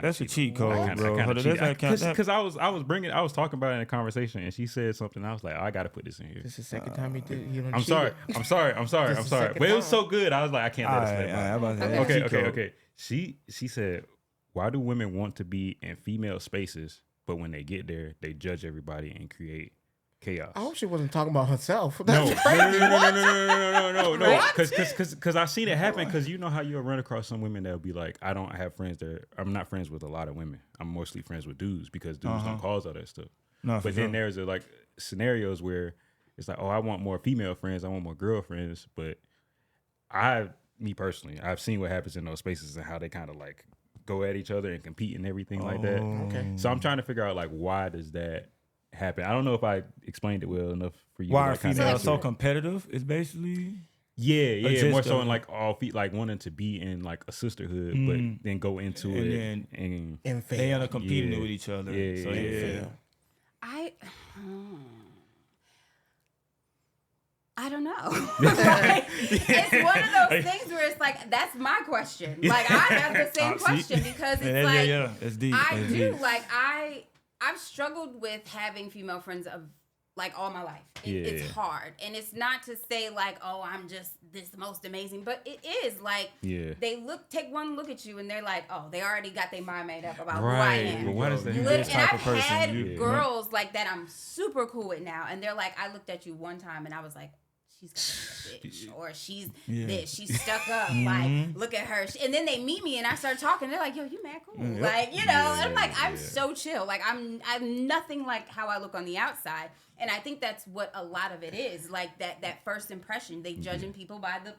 That's a cheat code, bro. Hold on, Because I was talking about it in a conversation, and she said something. I was like, I got to put this in here. This is the second time he did. He done I'm sorry. cheated. I'm sorry. This the second But it was time. so good. I was like, I can't let it slip. I'm about to say, Okay. cheat code. Okay. She said, why do women want to be in female spaces, but when they get there, they judge everybody and create chaos? I hope she wasn't talking about herself. No, That's crazy. no. What? Because I've seen it happen. Because you know how you'll run across some women that'll be like, I'm not friends with a lot of women. I'm mostly friends with dudes because dudes don't cause all that stuff. No, for But then sure. there's like scenarios where it's like, oh, I want more female friends. I want more girlfriends. But me personally, I've seen what happens in those spaces and how they kind of like go at each other and compete and everything like that. Okay. So I'm trying to figure out like, why does that happen? I don't know if I explained it well enough for you. Why to, are like, kinda females answer so it. competitive? It's basically Yeah, just, more so in like like wanting to be in like a sisterhood, but then go into And it then- and And they fail. end up competing Yeah. with each other. Yeah, So yeah, yeah. Fail. I don't know. Like, it's one of those things where it's like, that's my question. Like, I have the same See? question because it's Yeah, like, yeah, it's deep. I It's do. deep. Like, I've struggled with having female friends of like all my life. It's Yeah. hard. And it's not to say like, oh, I'm just this most amazing, but it is like, yeah. they take one look at you and they're like, oh, they already got their mind made up about who I Right. am. Well, why does that You happen? this And type I've of person, had you- girls like that I'm super cool with now, and they're like, I looked at you one time and I was like, she's kind of a bitch, or she's this, she's stuck up. Like, look at her. And then they meet me, and I start talking. They're like, "Yo, you mad cool?" Like, you know. And I'm like, I'm so chill. Like, I'm nothing like how I look on the outside. And I think that's what a lot of it is. Like that first impression, they judging people by the,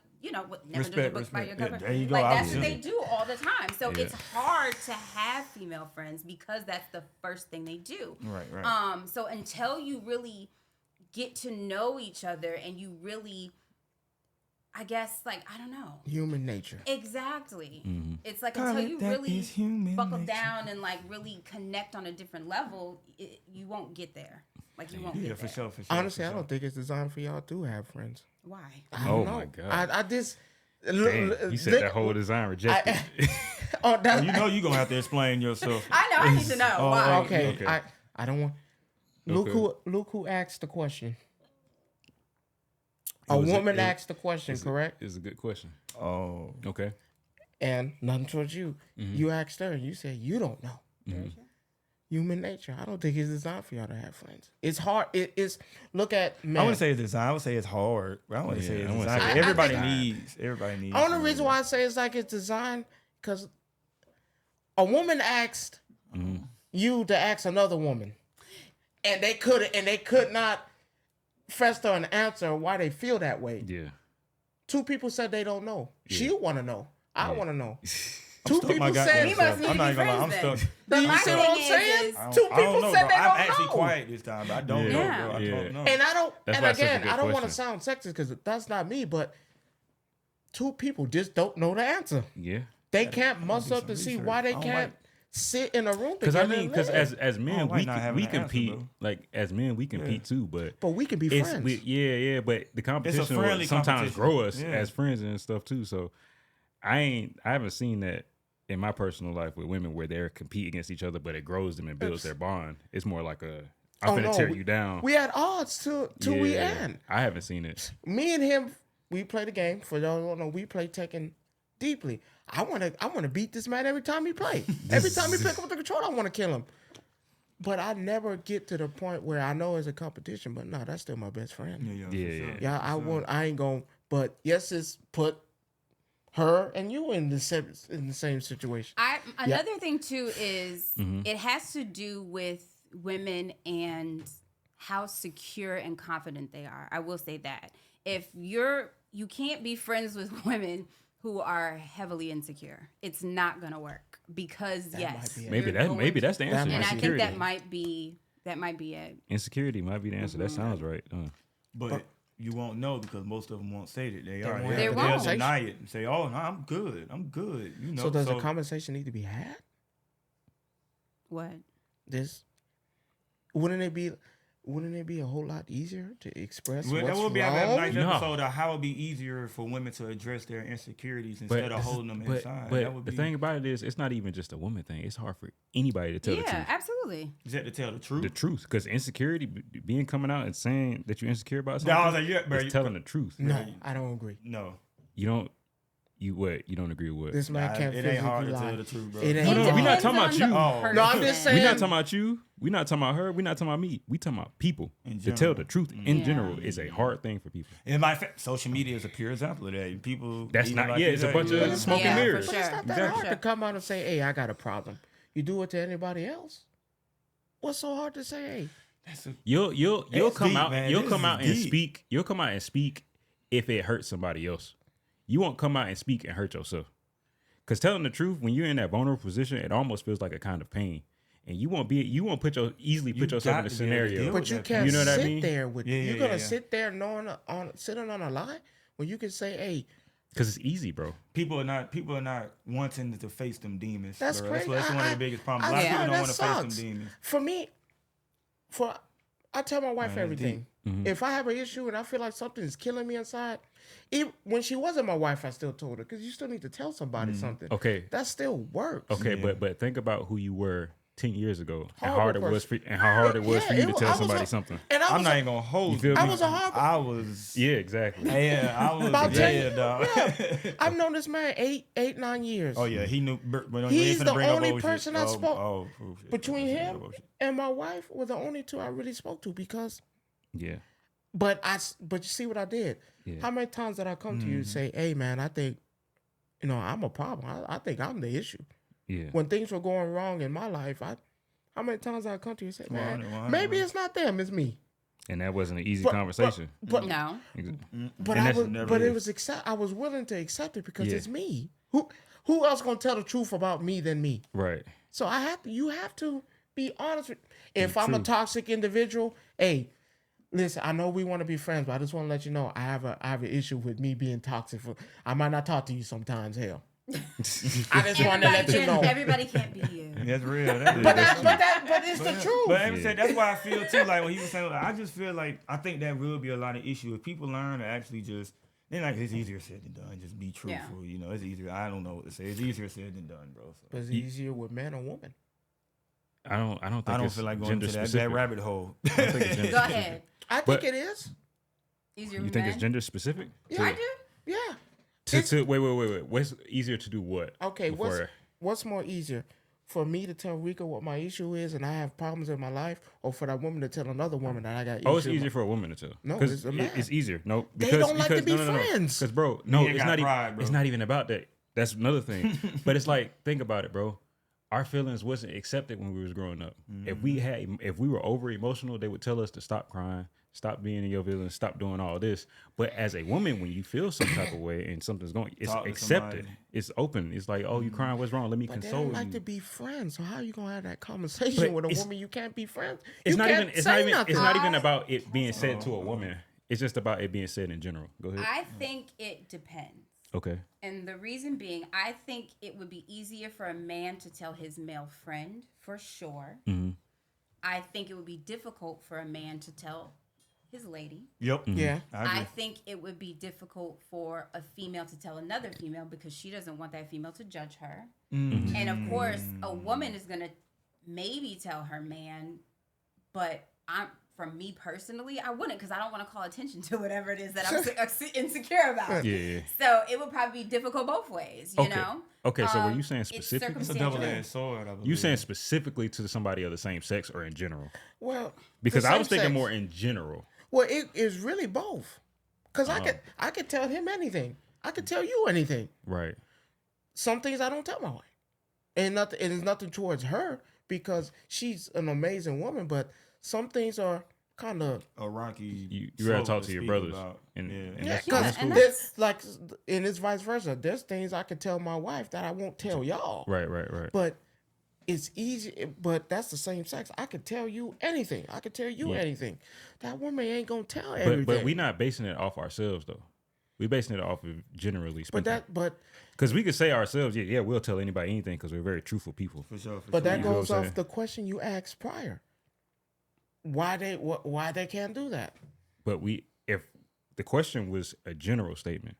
never judge a book by your cover. There you go. Like that's what they do all the time. So it's hard to have female friends because that's the first thing they do. Right. So until you really get to know each other and you really, I guess, like, I don't know. Human nature. Exactly. It's like Call until it you that really is human buckle nature. down and like really connect on a different level, you won't get there. Like you won't get there. For sure. Honestly, I don't think it's designed for y'all to have friends. Why? I Oh don't know. my God. I just. Damn, you said that whole design rejected. Oh, that, You know you're going to have to explain yourself. I know. I need to know why. okay. Okay. I don't want. Look who asked the question. A woman asked the question, correct? It's a good question. Oh. Okay. And nothing towards you. You asked her, and you said you don't know. Human nature. I don't think it's designed for y'all to have friends. It's hard. It's look at man. I wouldn't say it's design. I would say it's hard. But I wouldn't say it's I wouldn't design. say Everybody it's needs. The only reason why I say it's like it's designed because a woman asked you to ask another woman, and they could not fester an answer why they feel that way. Yeah. Two people said they don't know. Yeah. She want to know. I want to know. Two Stuck my people goddamn said. We must need I'm to not be even gonna lie. I'm friends stuck. then. Do you my see what I'm thing saying? is- Two I people don't know, said bro. they don't I'm actually know. quiet this time. But I don't know, Yeah. bro. I don't know. And I don't. That's and why it's such a again, good I don't want to question. sound sexist because that's not me. But two people just don't know the answer. Yeah. They can't muster do up to some see research. why I they don't can't sit in a room Because together. I mean, because as men, like not having we an answer, compete. bro. Like as men, we compete too. But but we can be it's friends. but the competition will friendly sometimes competition. grow us Yeah. as friends and stuff too. So I haven't seen that in my personal life with women where they're compete against each other, but it grows them and builds their bond. It's more like I'm finna tear you down. We had odds till we end. I haven't seen it. Me and him, we play the game. For y'all who don't know, we play Tekken deeply. I wanna beat this man every time he play. Every time he pick up the controller, I wanna kill him. But I never get to the point where I know it's a competition, but no, that's still my best friend. Yeah. Yeah. For sure. Yeah, I ain't gonna. But yes, it's put her and you in the same situation. Another thing too is it has to do with women and how secure and confident they are. I will say that if you can't be friends with women who are heavily insecure, it's not gonna work because Maybe that's the answer. might and I think Insecurity. that might be it. Insecurity might be the answer. That sounds right. But you won't know because most of them won't say that they are. won't. They They'll won't. deny it and say, "Oh no, I'm good. I'm good." You know. So does the conversation need to be had? What? This wouldn't it be a whole lot easier to express Well, that what's will be a wrong? nice No. episode of how it would be easier for women to address their insecurities instead of holding them inside. But That would the be, thing about it is, it's not even just a woman thing. It's hard for anybody to tell the Yeah, truth. absolutely. is that to tell the truth? The truth, because insecurity, being coming out and saying that you're insecure about Yeah, I was something, like, yeah, bro, is telling the truth. No, I don't agree. No, You don't. You what? You don't agree with what? This man can't it physically ain't hard to lie. tell the truth, bro. It ain't. No, we not Depends talking about on the you. Oh. No, I'm just person. saying. We're not talking about you. We're not talking about her. We're not talking about me. We talking about people. In To tell general. the truth in Yeah. general is a hard thing for people. And my social media is a pure example of that. People. That's even not- like yeah, you it's a say, bunch of yeah. smoke and Yeah, mirrors. for But it's sure. not that hard to come out and say, "Hey, I got a problem." You do it to anybody else. What's so hard to say? Hey, That's a, You'll That's come deep, out. man. You'll This come is out and deep. speak. You'll come out and speak if it hurts somebody else. You won't come out and speak and hurt yourself. Because telling the truth, when you're in that vulnerable position, it almost feels like a kind of pain, and you won't easily put yourself got in a to be able to scenario. deal but with you that can't You know what I sit mean? there with. Yeah, you're yeah, gonna yeah. sit there sitting on a lie when you can say, "Hey, Because it's easy, bro. people are not wanting to face them demons. That's bro. crazy." That's one of the biggest problems. A lot of people don't that want to face sucks. them demons. For me, I tell my wife that's everything. If I have an issue and I feel like something is killing me inside, when she wasn't my wife, I still told her because you still need to tell somebody something. Okay. That still works. Okay, Yeah. but think about who you were 10 years ago and Horrible how hard it was person. and how hard it was for Yeah, you to I tell was somebody a- something. And I I'm was not a- even gonna hold You feel you. me? I was a horrible. I was. Yeah, exactly. Yeah, I was. About 10 dog. I've known this man 9 years. Oh yeah, he knew. But when He's he finna the bring up only bullshit. person I spoke- Oh, shit. Between Oh, him shit. and my wife were the only two I really spoke to because Yeah. But you see what I did? Yeah. How many times did I come to you and say, hey, man, I think, I'm a problem. I think I'm the issue. Yeah. When things were going wrong in my life, how many times did I come to you and say, man, 100, maybe it's not them, it's me. And that wasn't an easy conversation. But No. But And I that's was, never but it is. was I was willing to accept it because Yeah. it's me. Who else gonna tell the truth about me than me? Right. So you have to be honest with. If I'm a true. toxic individual, hey, listen, I know we want to be friends, but I just want to let you know I have an issue with me being toxic. I might not talk to you sometimes. Hell, I just want to let you know. Everybody can't be you. That's real. But it's the truth. But Amy said that's why I feel too. Like when he was saying, I just feel like I think that will be a lot of issue if people learn to actually just. Then like it's easier said than done. Just be truthful. Yeah. You know, it's easier. I don't know what to say. It's easier said than done, bro. So. But it's easier with man or woman. I don't think I don't it's feel like going gender into that specific. rabbit hole. I don't think it's gender Go specific. ahead. I think But- it is. Easier You with think men? it's gender specific? Yeah. I do. Yeah. Wait. What's easier to do what? Okay. Before- What's more easier? For me to tell Rika what my issue is and I have problems in my life, or for that woman to tell another woman that I got issues? Oh, it's easier for a woman to tell. No, 'Cause it's a man. it's easier. No, They don't like to be friends. Because bro, no, ain't it's got not pride, even. bro. It's not even about that. That's another thing. But it's like, think about it, bro. Our feelings wasn't accepted when we was growing up. If we were over emotional, they would tell us to stop crying, stop being in your feelings, stop doing all this. But as a woman, when you feel some type of way and something's going, it's Talk to accepted. somebody. It's open. It's like, oh, you crying? What's wrong? Let me But they console don't like you. to be friends. So how are you gonna have that conversation But with a it's- woman you can't be friends? It's You not can't even. It's say not even. nothing. It's not even about it being said to a woman. It's just about it being said in general. Go ahead. I think it depends. Okay. And the reason being, I think it would be easier for a man to tell his male friend, for sure. Mm-hmm. I think it would be difficult for a man to tell his lady. Yep. Yeah. I agree. I think it would be difficult for a female to tell another female because she doesn't want that female to judge her. Mm-hmm. And of course, a woman is going to maybe tell her man, but from me personally, I wouldn't because I don't want to call attention to whatever it is that I'm insecure about. Yeah. So it would probably be difficult both ways, you know? Okay, so were you saying It's specific? It's a circumstantial. double-edged sword. I believe. You saying specifically to somebody of the same sex or in general? Well, Because the I was same thinking sex. more in general. Well, it is really both. Cause I could tell him anything. I could tell you anything. Right. Some things I don't tell my wife, and nothing. It is nothing towards her because she's an amazing woman. But some things are kind of a rocky. You rather talk to slope your speak brothers. about. And, Yeah. and yeah. that's, Because that's cool. and there's like, and it's vice versa. There's things I can tell my wife that I won't tell y'all. Right. But it's easy. But that's the same sex. I can tell you anything. I can tell you anything. That woman ain't gonna tell everything. But we not basing it off ourselves though. We basing it off of generally speaking. But Because we could say ourselves, yeah, we'll tell anybody anything because we're very truthful people. For sure. But that You know goes what I'm off saying? the question you asked prior. Why they can't do that? But if the question was a general statement,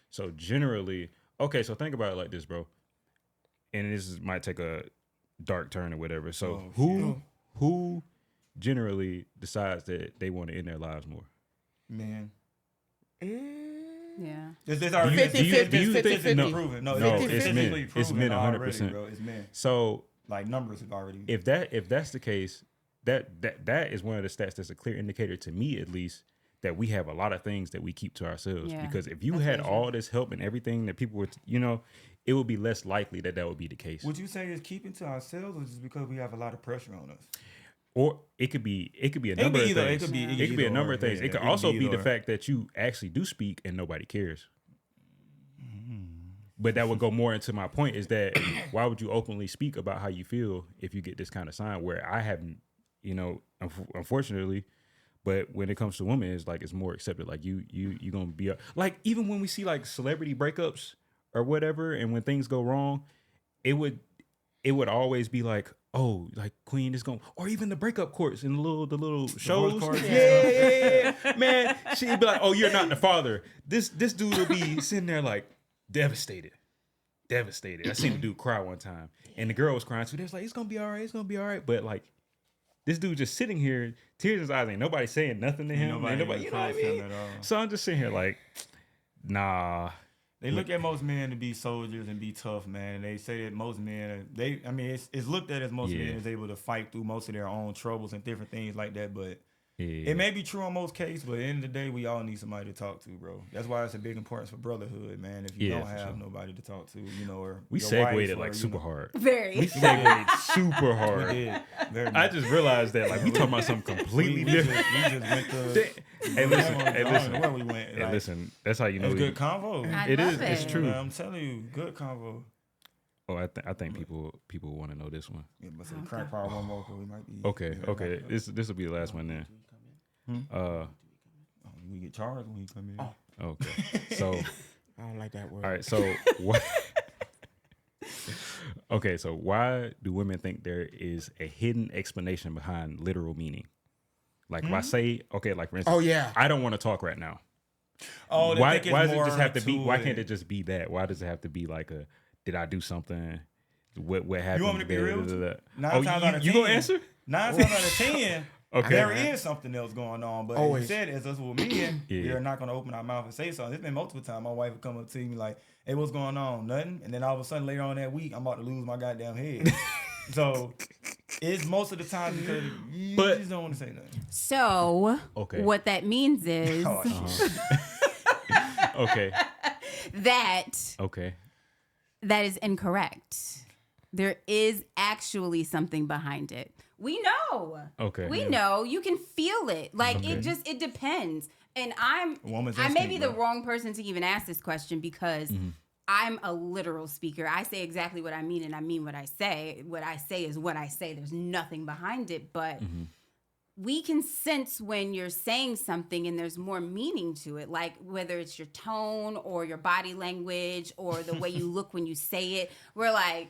so generally, okay, so think about it like this, bro. And might take a dark turn or whatever. So who generally decides that they want to end their lives more? Man. Yeah. It's already 50-50. No, proven. no, No, it's men. It's men 100%. Bro. It's men. So Like numbers have already. if that's the case, that is one of the stats that's a clear indicator to me at least that we have a lot of things that we keep to ourselves. Yeah, Because if you that's had very all this help and everything that people would, it would be less likely that would be the case. Would you say it's keeping to ourselves, or just because we have a lot of pressure on us? Or it could be a could number be of either. things. It could be It could be a either number or. of things. Yeah, It could it could also be be either the or. fact that you actually do speak and nobody cares. But that would go more into my point is that why would you openly speak about how you feel if you get this kind of sign where I haven't, unfortunately, but when it comes to women, it's like it's more accepted. Like you gonna be like even when we see like celebrity breakups or whatever, and when things go wrong, it would always be like, oh, like Queen is going, or even the breakup courts and the little shows. courts. Yeah. Man, she'd be like, oh, you're not the father. This dude will be sitting there like devastated. I seen the dude cry one time, and the girl was crying too. They was like, it's gonna be all right. But like, this dude just sitting here, tears in his eyes, ain't nobody saying nothing to him. Ain't nobody, you know what I mean? At all. So I'm just sitting here like, nah. They look at most men to be soldiers and be tough, man. They say that most men, it's looked at as most men is able to fight through most of their own troubles and different things like that. But Yeah. It may be true on most cases, but at the end of the day, we all need somebody to talk to, bro. That's why it's a big importance for brotherhood, man. If you Yeah, don't for have sure. nobody to talk to, or We your segued wife it or, like super hard. Very. We segued super We hard. did. Very I much. just realized that like we talking about something completely different. We just went to. Hey, listen. I Hey, don't listen. know where we went. Hey, Like, listen. That's how you know. it's good convo. I It love is. It's it. true. Yeah, I'm telling you, good convo. Oh, I think people want to know this one. Yeah, but say crack power one more, 'cause we might be. Okay. Okay. This will be the last one then. We get charged when you come in. Okay. So, I don't like that word. all right. So what? Okay. So why do women think there is a hidden explanation behind literal meaning? Like if I say, okay, like for instance, Oh, yeah. I don't want to talk right now. Oh, they Why think it's does it more just have to be? to Why it. can't it just be that? Why does it have to be like a? Did I do something? What happened? You want me to be real with you? Nine Oh, times out of you gonna 10. answer? 9 times out of 10, Okay. there is something else going on. But Always. you said, as us with men, Yeah. we're not going to open our mouth and say something. It's been multiple times. My wife would come up to me like, hey, what's going on? Nothing. And then all of a sudden later on that week, I'm about to lose my goddamn head. So it's most of the time because you But- just don't want to say nothing. So Okay. what that means is Oh, shit. Okay. that Okay. that is incorrect. There is actually something behind it. We know. Okay. We know. You can feel it. Like Okay. it depends. And Woman's I may instinct, be the bro. wrong person to even ask this question because I'm a literal speaker. I say exactly what I mean and I mean what I say. What I say is what I say. There's nothing behind it. But we can sense when you're saying something and there's more meaning to it, like whether it's your tone or your body language or the way you look when you say it. We're like,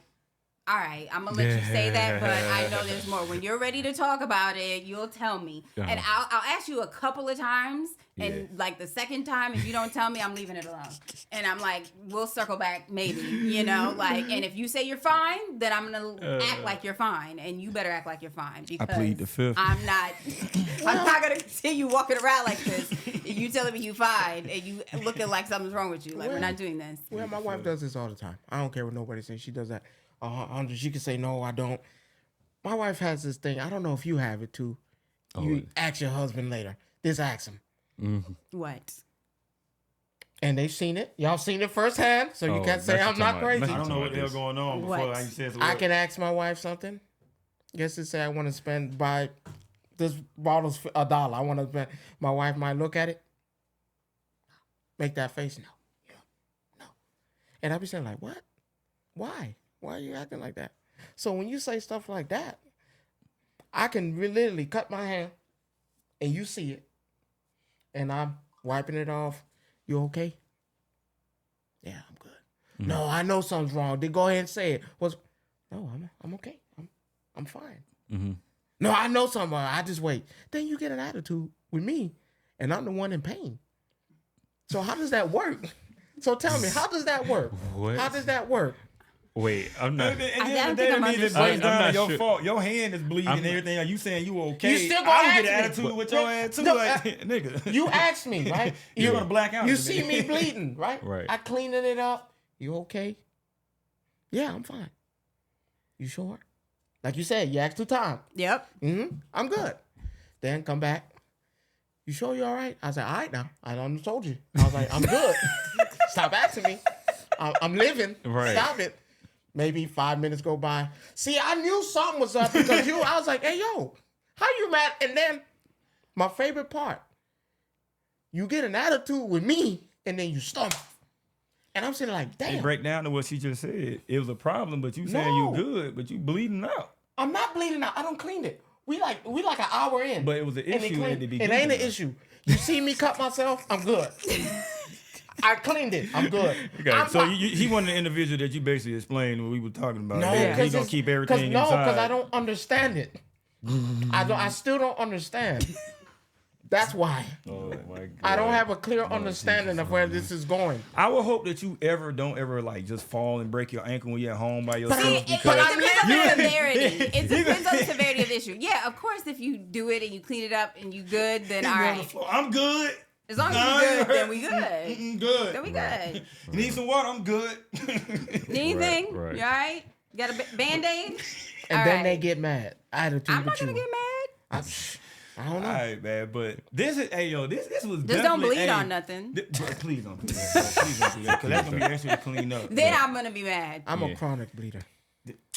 all right, I'm gonna let you say that, but I know there's more. When you're ready to talk about it, you'll tell me, and I'll ask you a couple of times, and like the second time, if you don't tell me, I'm leaving it alone. And I'm like, we'll circle back, maybe, like. And if you say you're fine, then I'm gonna act like you're fine, and you better act like you're fine because plead the fifth. I'm not gonna continue walking around like this. If you telling me you fine and you looking like something's wrong with you, like we're not doing this. Well, my wife does this all the time. I don't care what nobody says. She does that. She can say, no, I don't. My wife has this thing. I don't know if you have it too. You ask your husband later. Just ask him. What? And they've seen it. Y'all seen it firsthand. So you can't say that's I'm what not I'm talking crazy. about. I don't know what the hell going on before What? I said I can ask my wife something. Guess to say I want to buy this bottle's $1. I want to spend. My wife might look at it. Make that face. No. Yeah. No. And I'll be saying like, what? Why? Why are you acting like that? So when you say stuff like that, I can literally cut my hand and you see it. And I'm wiping it off. You okay? Yeah, I'm good. No, I know something's wrong. Then go ahead and say it. No, I'm okay. I'm fine. No, I know something. I just wait. Then you get an attitude with me, and I'm the one in pain. So how does that work? So tell me, how does that work? What? How does that work? Wait, I'm not. At the I end of the don't day, think that I'm means it understanding. breaks down I'm to not your sure. fault. Your hand is bleeding I'm and not- everything. Are you saying you okay? You still gonna I would ask get an me. attitude with your ass too, No, like nigga. You asked me, right? You're gonna black out. You today. see me bleeding, right? Right. I cleaning it up. You okay? Yeah, I'm fine. You sure? Like you said, you asked 2 times. Yep. I'm good. Then come back. You sure you all right? I was like, all right now. I done told you. I was like, I'm good. Stop asking me. I'm living. Right. Stop it. Maybe 5 minutes go by. See, I knew something was up because I was like, hey, yo, how you mad? And then my favorite part, you get an attitude with me and then you storm off. And I'm sitting like, It damn, break down to what she just said. It was a problem, but you saying No. you good, but you bleeding out. I'm not bleeding out. I don't clean it. We like an hour in. But it was an And they issue clean- at the It beginning. ain't an issue. You see me cut myself, I'm good. I cleaned it. I'm good. Okay, I'm so not- he wasn't the individual that you basically explained what we were talking about. no, Yeah, he because gonna keep everything inside. because I don't understand it. I still don't understand. That's why Oh my god. I don't have a clear understanding of where this is going. I would hope that you don't ever like just fall and break your ankle when you're at home by yourself. See, it because depends on the living. severity. It depends on the severity of the issue. Yeah, of course, if you do it and you clean it up and you good, then all On the right. floor, I'm good. As long as Nah, you good, you then we good. Good. Then we good. You need some water? I'm good. Anything? Right. You all right? You got a Band-Aid? And All then right. they get mad. Attitude I'm with not gonna you. get mad. I don't know. All right, man. But this is, hey, yo, this was Just don't definitely- bleed hey, on nothing. Please don't do that. Bro. Please don't do that. Because that's going to be extra to clean up. Then But- I'm gonna be mad. I'm a chronic bleeder.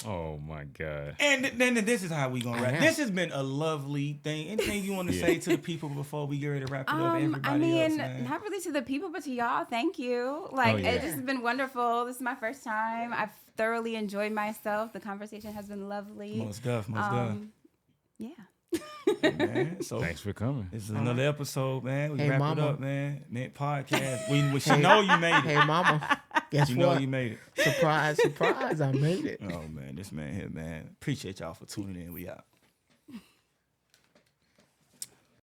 Oh my God. And then this is how we gonna wrap. I am. This has been a lovely thing. Anything you want to say to the people before we get ready to wrap it up? Everybody I mean, else, man. not really to the people, but to y'all. Thank you. Like, yeah. it just has been wonderful. This is my first time. I've thoroughly enjoyed myself. The conversation has been lovely. Most deaf. Yeah. Man, so Thanks for coming. this is another episode, man. We Hey, wrap mama. it up, man. Mint podcast. She know you made it. Hey, mama. Guess She know what? you made it. Surprise, surprise. I made it. Oh man, this man here, man. Appreciate y'all for tuning in. We out.